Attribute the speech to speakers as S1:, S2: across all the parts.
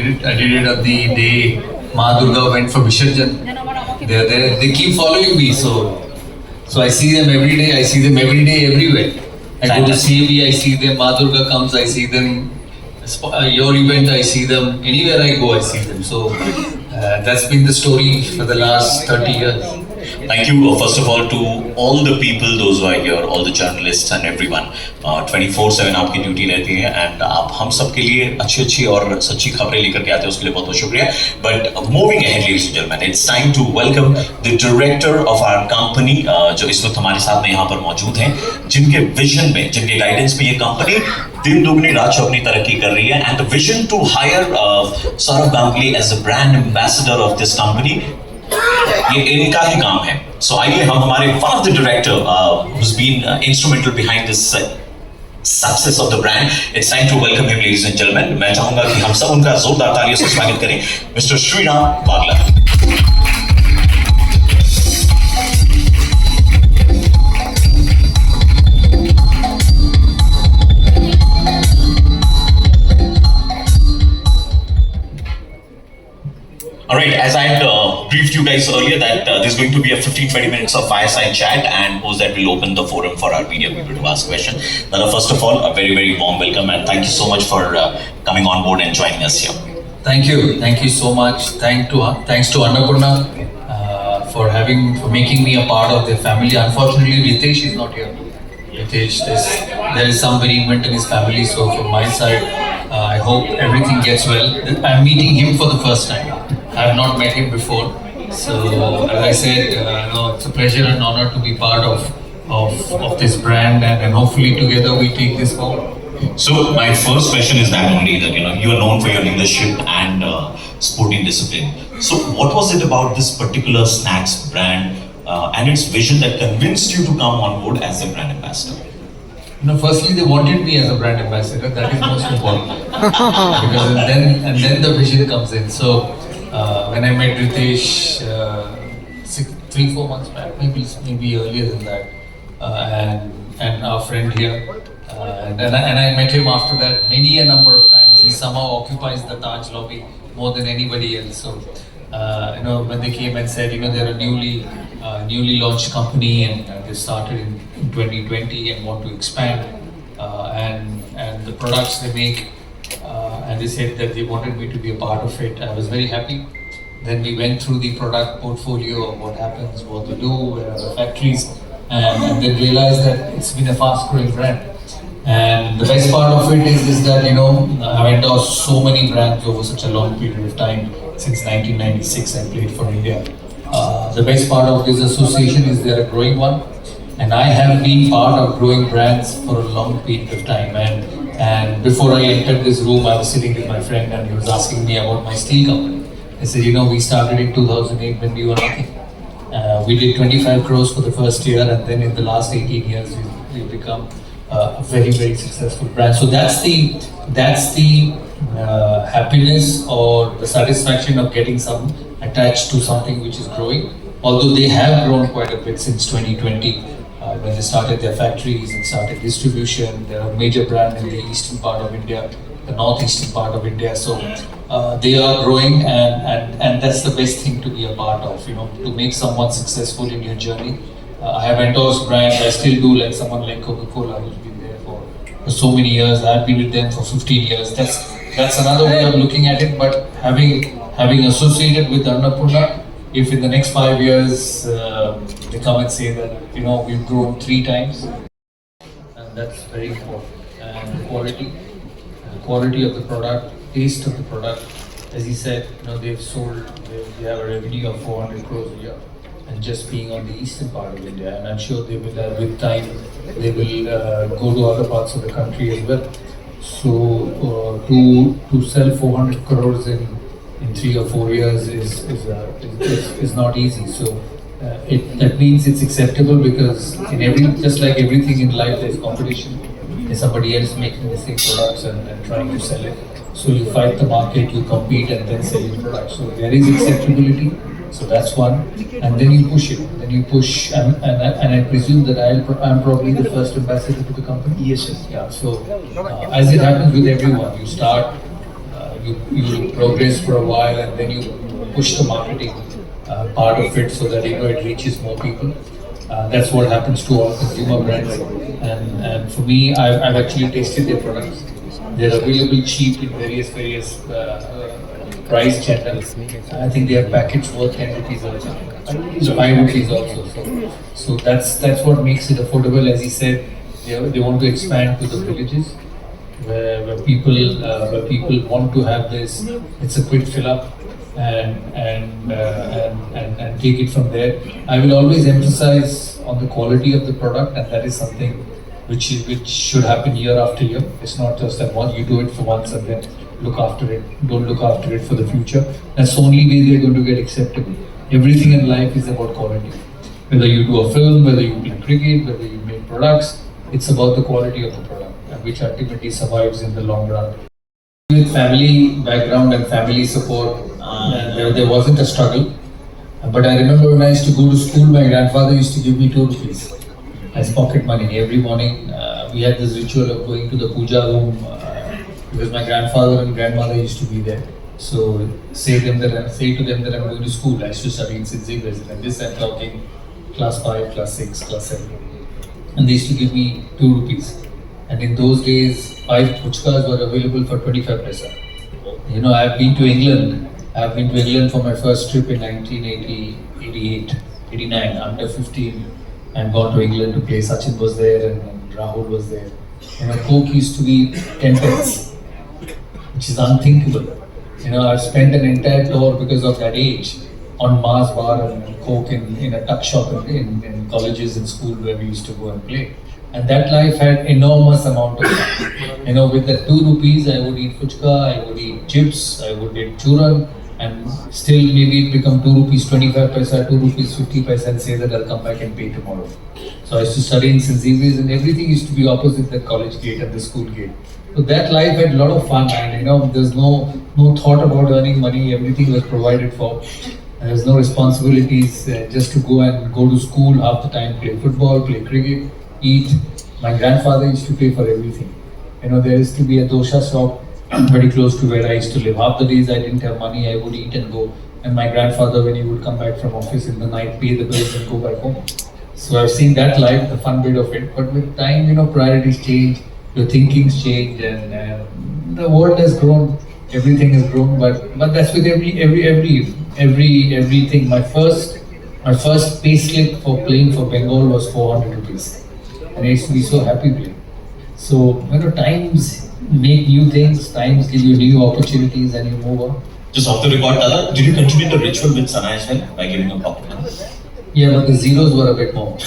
S1: I did it on the day Ma Durga went for Visarjan. They keep following me, so I see them every day. I see them every day everywhere. I go to CAB, I see them. Ma Durga comes, I see them. Your event, I see them. Anywhere I go, I see them. So that's been the story for the last 30 years.
S2: Thank you, first of all, to all the people, those who are here, all the journalists and everyone. 24/7 आपकी duty रहती है and आप हम सब के लिए अच्छी और सच्ची खबरें लेकर के आते हैं, उसके लिए बहुत बहुत शुक्रिया. But moving ahead, ladies and gentleman, it's time to welcome the director of our company, जो इस वक्त हमारे साथ में यहाँ पर मौजूद हैं, जिनके विजन में, जिनके गाइडेंस में ये कंपनी दिन दुगनी रात चौगनी तरक्की कर रही है. And the vision to hire Sourav Ganguly as the brand ambassador of this company, ये इनका ही काम है. सो आइए हम हमारे one of the director who's been instrumental behind this success of the brand, it's time to welcome him, ladies and gentlemen. मैं चाहूंगा कि हम सब उनका जोरदार तालियों से स्वागत करें, mister Shriram Bagla. Alright, as I had briefed you guys earlier that there's going to be a 15-20 minutes of fireside chat, and post that will open the forum for our media people to ask questions. Dada, first of all, a very, very warm welcome and thank you so much for coming on board and joining us here.
S1: Thank you so much. Thanks to Annapurna for making me a part of their family. Unfortunately, Ritesh is not here. Ritesh, there is some bereavement in his family, so from my side, I hope everything gets well. I'm meeting him for the first time. I have not met him before, so as I said, it's a pleasure and honor to be part of this brand, and hopefully together we take this forward.
S2: So my first question is that only, that you are known for your leadership and sporting discipline. So what was it about this particular snacks brand and its vision that convinced you to come on board as a brand ambassador?
S1: Firstly, they wanted me as a brand ambassador. That is most important, because and then the vision comes in. So when I met Ritesh 3-4 months back, maybe earlier than that, and our friend here, and I met him after that many a number of times. He somehow occupies the Taj lobby more than anybody else. So when they came and said, they're a newly launched company, and they started in 2020 and want to expand, and the products they make, and they said that they wanted me to be a part of it. I was very happy. Then we went through the product portfolio of what happens, what to do, where are the factories, and then realized that it's been a fast growing brand. And the best part of it is that I've endorsed so many brands over such a long period of time. Since 1996 I played for India. The best part of this association is they're a growing one, and I have been part of growing brands for a long period of time. And before I entered this room, I was sitting with my friend and he was asking me about my steel company. I said, we started in 2008 when we were nothing. We did 25 crores for the first year, and then in the last 18 years we've become a very, very successful brand. So that's the happiness or the satisfaction of getting attached to something which is growing. Although they have grown quite a bit since 2020, when they started their factories and started distribution. They're a major brand in the eastern part of India, the northeastern part of India. So they are growing, and that's the best thing to be a part of, to make someone successful in your journey. I have endorsed brands, I still do, like someone like Coca-Cola, who's been there for so many years. I've been with them for 15 years. That's another way of looking at it. But having associated with Annapurna, if in the next 5 years they come and say that we've grown 3 times, and that's very important. And the quality of the product, taste of the product, as he said, they have a revenue of 400 crores a year, and just being on the eastern part of India, and I'm sure they will, with time, they will go to other parts of the country as well. So to sell 400 crores in 3 or 4 years is not easy. So that means it's acceptable, because just like everything in life, there's competition. There's somebody else making the same products and trying to sell it. So you fight the market, you compete, and then sell your products. So there is acceptability. So that's one, and then you push it. Then you push, and I presume that I'm probably the first ambassador to the company.
S3: Yes, sir.
S1: Yeah. So as it happens with everyone, you start you progress for a while and then you push the marketing part of it so that it reaches more people. That's what happens to all consumer brands. And for me, I've actually tasted their products. They're available cheap in various price channels. I think they have packets worth 10 rupees also, 5 rupees also. So that's what makes it affordable. As he said, they want to expand to the villages where people want to have this. It's a quick fill up and take it from there. I will always emphasize on the quality of the product, and that is something which should happen year after year. It's not just that you do it for once and then look after it. Don't look after it for the future. That's the only way they're going to get acceptable. Everything in life is about quality. Whether you do a film, whether you play cricket, whether you make products, it's about the quality of the product, which ultimately survives in the long run. With family background and family support, there wasn't a struggle. But I remember when I used to go to school, my grandfather used to give me 2 rupees as pocket money. Every morning we had this ritual of going to the puja room because my grandfather and grandmother used to be there. So say to them that I'm going to school. I used to study in St. Xavier's, and this I'm talking class 5, class 6, class 7. And they used to give me 2 rupees. And in those days, 5 puchkas were available for 25 paisa. You know, I've been to England for my first trip in 1988, 89, under 15, and gone to England to play. Sachin was there and Rahul was there. You know, Coke used to be 10 pence, which is unthinkable. You know, I've spent an entire tour because of that age on Mars bar and Coke in a tuck shop in colleges and school where we used to go and play. And that life had enormous amount of fun. You know, with the 2 rupees, I would eat fuchka, I would eat chips, I would eat churran, and still maybe it become 2 rupees 25 paisa, 2 rupees 50 paisa, and say that I'll come back and pay tomorrow. So I used to study in St. Xavier's, and everything used to be opposite the college gate and the school gate. So that life had a lot of fun, and you know, there's no thought about earning money. Everything was provided for. And there's no responsibilities, just to go to school half the time, play football, play cricket, eat. My grandfather used to pay for everything. You know, there used to be a dosha shop very close to where I used to live. Half the days I didn't have money, I would eat and go. And my grandfather, when he would come back from office in the night, pay the bills and go back home. So I've seen that life, the fun bit of it. But with time, you know, priorities change, your thinkings change, and the world has grown. Everything has grown, but that's with everything. My first pay slip for playing for Bengal was 400 rupees, and I used to be so happy playing. So you know, times make new things, times give you new opportunities, and you move on.
S2: Just off the record, Dada, did you continue the ritual with Sana as well by giving a pocket money?
S1: Yeah, but the zeros were a bit more.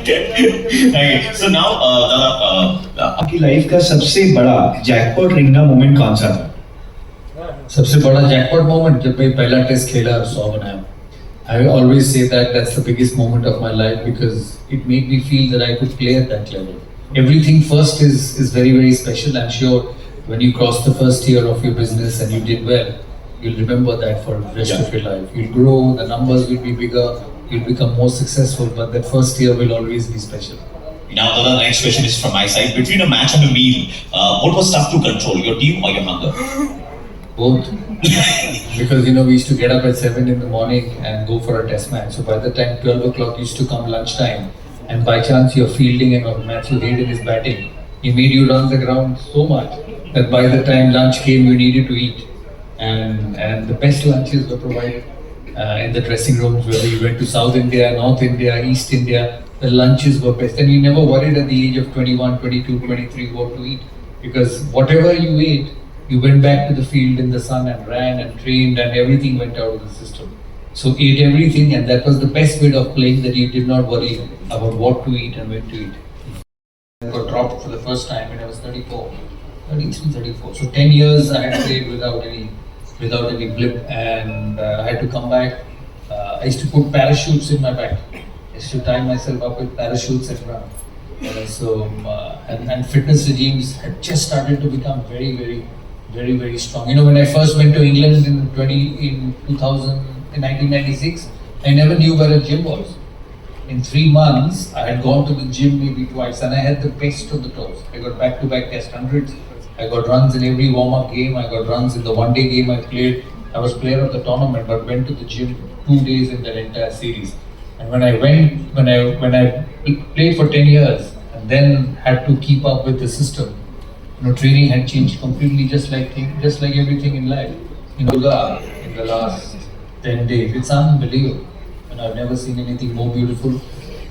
S2: Okay. So now, Dada,
S3: आपकी life का सबसे बड़ा jackpot रिंगना moment कौन सा था?
S1: सबसे बड़ा jackpot moment जब मैं पहला टेस्ट खेला और 100 बनाया. I always say that that's the biggest moment of my life because it made me feel that I could play at that level. Everything first is very special. I'm sure when you cross the first year of your business and you did well, you'll remember that for the rest of your life. You'll grow, the numbers will be bigger, you'll become more successful, but that first year will always be special.
S2: Now, the next question is from my side. Between a match and a meal, what was tough to control, your team or your hunger?
S1: Both. Because you know, we used to get up at 7 in the morning and go for a test match. So by the time 12 o'clock used to come lunchtime, and by chance you're fielding and a match you hated is batting, he made you run the ground so much that by the time lunch came, you needed to eat. And the best lunches were provided in the dressing rooms, whether you went to South India, North India, East India, the lunches were best. And you never worried at the age of 21, 22, 23 what to eat. Because whatever you ate, you went back to the field in the sun and ran and trained and everything went out of the system. So ate everything, and that was the best bit of playing, that you did not worry about what to eat and when to eat. I got dropped for the first time when I was 34. So 10 years I had played without any blip, and I had to come back. I used to put parachutes in my back. I used to tie myself up with parachutes and run. And fitness regimes had just started to become very strong. You know, when I first went to England in 1996, I never knew where a gym was. In 3 months, I had gone to the gym maybe twice, and I had the best of the tours. I got back-to-back test hundreds. I I got runs in every warm-up game. I got runs in the one-day game I played. I was player of the tournament, but went to the gym 2 days in that entire series. And when I played for 10 years and then had to keep up with the system, training had changed completely, just like everything in life. Yoga in the last 10 days, it's unbelievable. And I've never seen anything more beautiful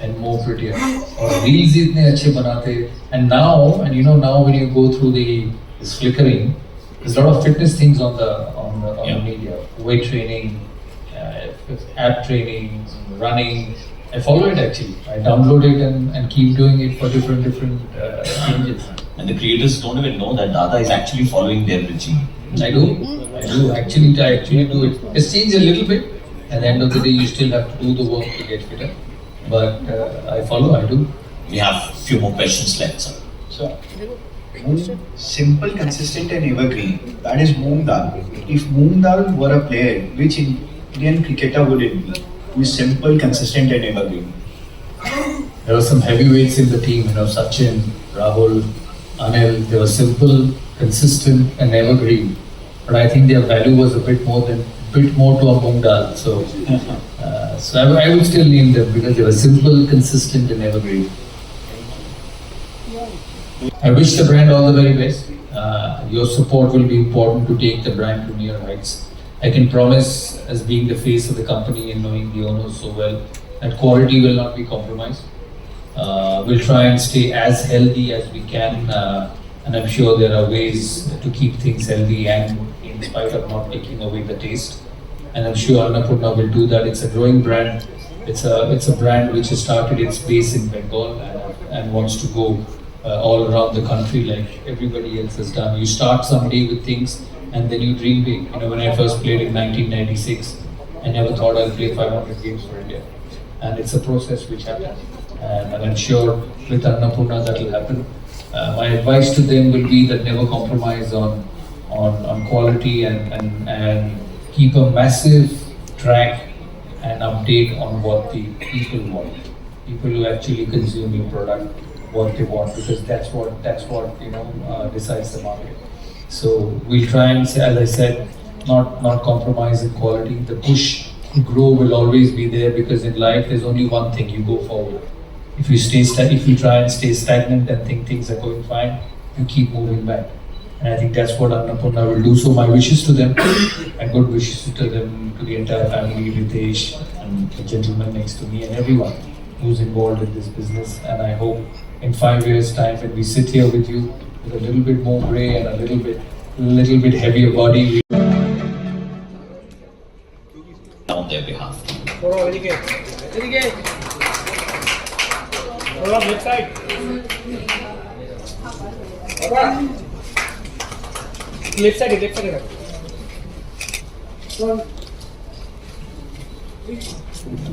S1: and more prettier. Or reels itne achhe banate. And now when you go through this flickering, there's a lot of fitness things on the media, weight training, app training, running. I follow it actually. I download it and keep doing it for different changes.
S2: And the creators don't even know that Dada is actually following their regime.
S1: I do. Actually do it. It's changed a little bit. At the end of the day, you still have to do the work to get fitter. But I do.
S2: We have a few more questions left, sir.
S3: So, simple, consistent and evergreen. That is Moong Dal. If Moong Dal were a player, which Indian cricketer would it be? Who is simple, consistent and evergreen?
S1: There were some heavyweights in the team, Sachin, Rahul, Anil. They were simple, consistent and evergreen. But I think their value was a bit more to a Moong Dal. So I would still name them because they were simple, consistent and evergreen. I wish the brand all the very best. Your support will be important to take the brand to near heights. I can promise, as being the face of the company and knowing the owners so well, that quality will not be compromised. We'll try and stay as healthy as we can, and I'm sure there are ways to keep things healthy and in spite of not taking away the taste. And I'm sure Annapurna will do that. It's a growing brand. It's a brand which has started its base in Bengal and wants to go all around the country like everybody else has done. You start someday with things and then you dream big. When I first played in 1996, I never thought I'd play 500 games for India. And it's a process which happened. And I'm sure with Annapurna that will happen. My advice to them will be that never compromise on quality and keep a massive track and update on what the people want. People who actually consume your product, what they want, because that's what decides the market. So we'll try and, as I said, not compromise in quality. The push to grow will always be there because in life there's only one thing: you go forward. If you try and stay stagnant and think things are going fine, you keep moving back. And I think that's what Annapurna will do. So my wishes to them and good wishes to them, to the entire family, Ritesh and the gentleman next to me and everyone who's involved in this business. And I hope in 5 years' time when we sit here with you with a little bit more grey and a little bit heavier body.
S2: On their behalf.
S4: Left side. Left side.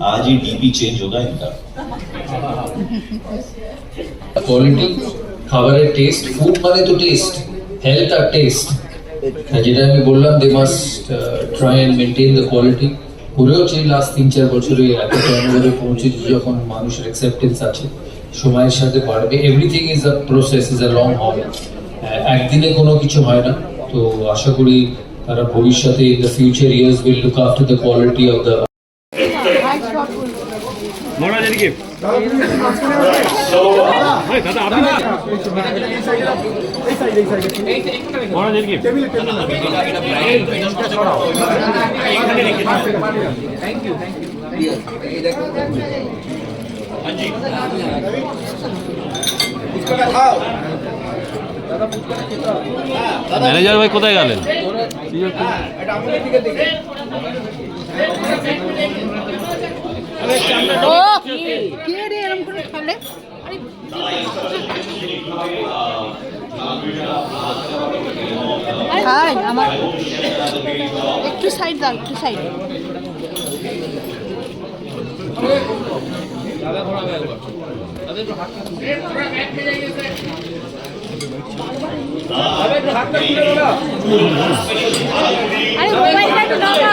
S2: आज ही DP change होगा इनका.
S1: Quality, খাবারের test, food মানে তো test, health আর test. যেটা আমি বললাম, they must try and maintain the quality. করেওছে লাস্ট 3-4 বছরে এত টার্নওভারে পৌঁছেছে যখন মানুষের অ্যাকসেপ্টেন্স আছে, সময়ের সাথে বাড়বে. Everything is a process, is a long হল. একদিনে কোনো কিছু হয় না. তো আশা করি তারা ভবিষ্যতে in the future years will look after the quality of the.
S5: Manager ভাই কোথায় গেলেন?
S6: ও কি রে এরকম করে খালে? হাই আমার একটু সাইড দাও, একটু সাইড. আরে মোবাইলটা একটু নাও.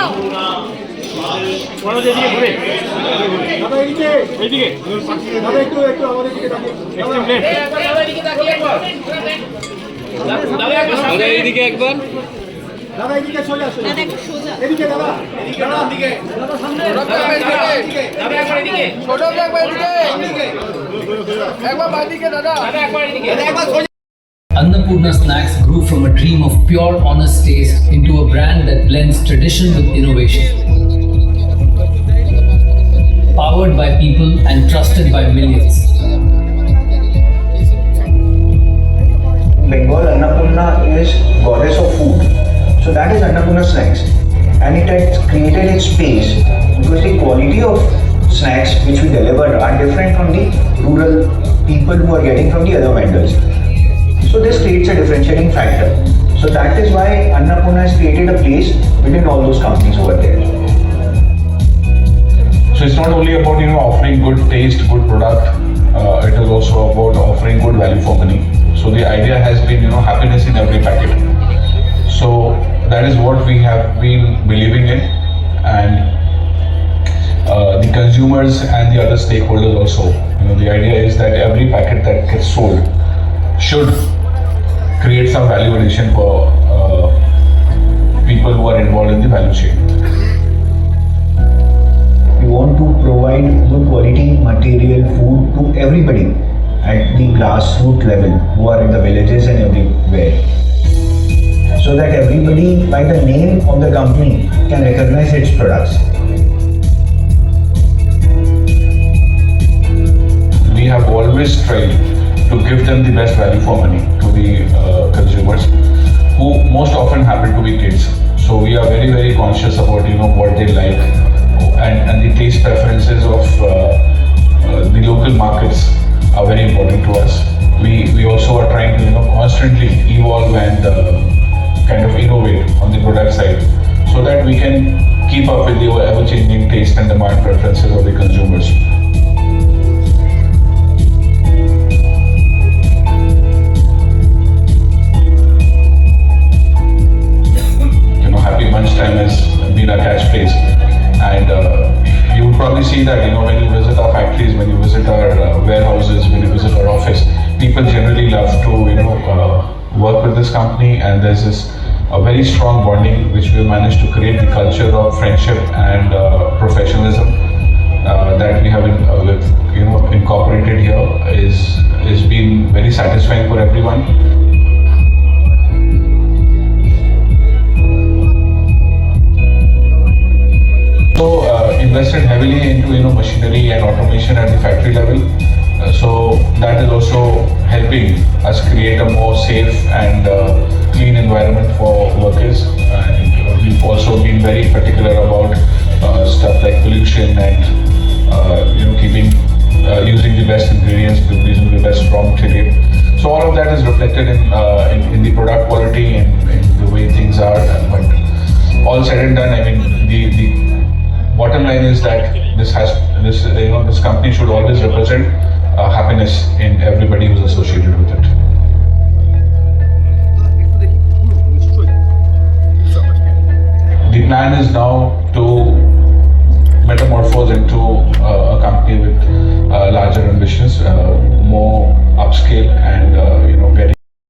S4: এদিকে ঘুরে দাদা, এইদিকে দাদা, একটু আমাদের দিকে তাকিয়ে
S5: দাদা এইদিকে একবার
S4: দাদা এদিকে সোজা সোজা
S6: দাদা একটু সোজা
S4: এদিকে দাদা এদিকে দাদা এদিকে দাদা সামনে দাদা একবার এদিকে ছোট একবার এদিকে একবার বাদিকে দাদা একবার এদিকে একবার সোজা
S7: Annapurna Snacks grew from a dream of pure, honest taste into a brand that blends tradition with innovation. Powered by people and trusted by millions.
S3: Bengal, Annapurna is goddess of food. So that is Annapurna Snacks. And it has created its space because the quality of snacks which we deliver are different from the rural people who are getting from the other vendors. So this creates a differentiating factor. So that is why Annapurna has created a place within all those companies over there.
S8: So it's not only about offering good taste, good product. It is also about offering good value for money. So the idea has been happiness in every packet. So that is what we have been believing in, and the consumers and the other stakeholders also. The idea is that every packet that gets sold should create some value addition for people who are involved in the value chain.
S3: We want to provide good quality material food to everybody at the grassroots level who are in the villages and everywhere. So that everybody by the name of the company can recognize its products.
S8: We have always tried to give them the best value for money to the consumers, who most often happen to be kids. So we are very, very conscious about what they like and the taste preferences of the local markets are very important to us. We also are trying to constantly evolve and kind of innovate on the product side so that we can keep up with the ever-changing taste and demand preferences of the consumers. Happy lunchtime has been our catchphrase, and you would probably see that when you visit our factories, when you visit our warehouses, when you visit our office, people generally love to work with this company, and there's this very strong bonding which we managed to create. The culture of friendship and professionalism that we have incorporated here is been very satisfying for everyone. So invested heavily into machinery and automation at the factory level. So that is also helping us create a more safe and clean environment for workers. And we've also been very particular about stuff like pollution and keeping using the best ingredients, using the best raw material. So all of that is reflected in the product quality and in the way things are. But all said and done, the bottom line is that this company should always represent happiness in everybody who's associated with it. The plan is now to metamorphose into a company with larger ambitions,